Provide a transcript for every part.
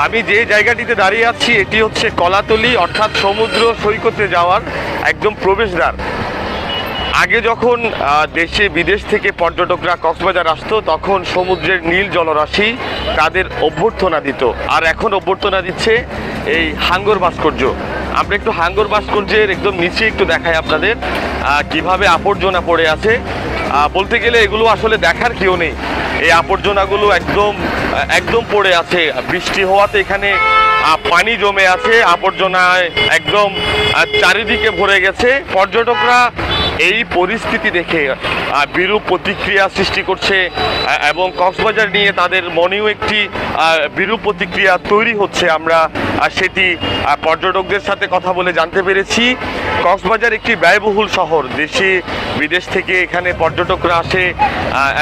আমি যে জায়গাটিতে দাঁড়িয়ে আছি এটি হচ্ছে কলাতলি, অর্থাৎ সমুদ্র সৈকতে যাওয়ার একদম প্রবেশদ্বার। আগে যখন দেশে বিদেশ থেকে পর্যটকরা কক্সবাজার আসতো তখন সমুদ্রের নীল জলরাশি তাদের অভ্যর্থনা দিত, আর এখন অভ্যর্থনা দিচ্ছে এই হাঙ্গর ভাস্কর্য। আমরা একটু হাঙ্গর ভাস্কর্যের একদম নিচে একটু দেখাই আপনাদের কিভাবে আবর্জনা পড়ে আছে। বলতে গেলে এগুলো আসলে দেখার কেউ নেই। এই আবর্জনাগুলো একদম একদম পড়ে আছে, বৃষ্টি হওয়াতে এখানে পানি জমে আছে, আবর্জনায় একদম চারিদিকে ভরে গেছে। পর্যটকরা এই পরিস্থিতি দেখে বিরূপ প্রতিক্রিয়া সৃষ্টি করছে এবং কক্সবাজার নিয়ে তাদের মনেও একটি বিরূপ প্রতিক্রিয়া তৈরি হচ্ছে। আমরা সেটি পর্যটকদের সাথে কথা বলে জানতে পেরেছি। কক্সবাজার একটি ব্যয়বহুল শহর, দেশে বিদেশ থেকে এখানে পর্যটকরা আসে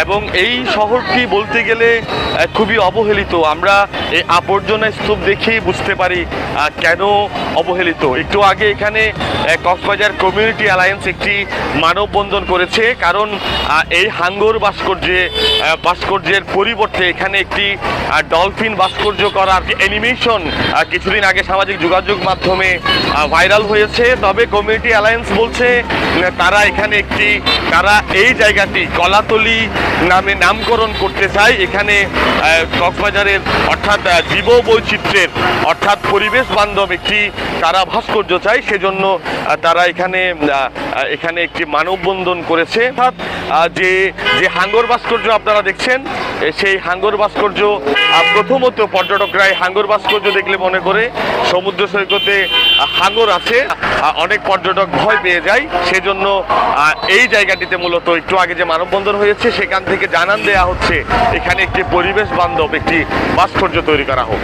এবং এই শহরটি বলতে গেলে খুবই অবহেলিত। আমরা এই আবর্জনা স্তূপ দেখেই বুঝতে পারি কেন অবহেলিত। একটু আগে এখানে কক্সবাজার কমিউনিটি অ্যালায়েন্স একটি মানববন্ধন করেছে, কারণ এই হাঙ্গর ভাস্কর্যের পরিবর্তে এখানে একটি ডলফিন ভাস্কর্য করার অ্যানিমেশন কিছুদিন আগে সামাজিক যোগাযোগ মাধ্যমে ভাইরাল হয়েছে। তবে কমিউনিটি অ্যালায়েন্স বলছে তারা এই জায়গাটি কলাতলি নামে নামকরণ করতে চায়। এখানে কক্সবাজারের অর্থাৎ জীব বৈচিত্র্যের অর্থাৎ পরিবেশ বান্ধব একটি তারা ভাস্কর্য চায়, সেজন্য তারা এখানে একটি মানববন্ধন করেছে। অর্থাৎ যে হাঙ্গর ভাস্কর্য আপনারা দেখছেন, সেই হাঙ্গর ভাস্কর্য প্রথমত পর্যটকরা এই হাঙ্গর ভাস্কর্য দেখলে মনে করে সমুদ্র সৈকতে হাঙ্গর আছে, অনেক পর্যটক ভয় পেয়ে যায়। সেজন্য এই জায়গাটিতে মূলত একটু আগে যে মানববন্ধন হয়েছে সেখান থেকে জানান দেয়া হচ্ছে এখানে একটি পরিবেশ বান্ধব একটি ভাস্কর্য তৈরি করা হোক।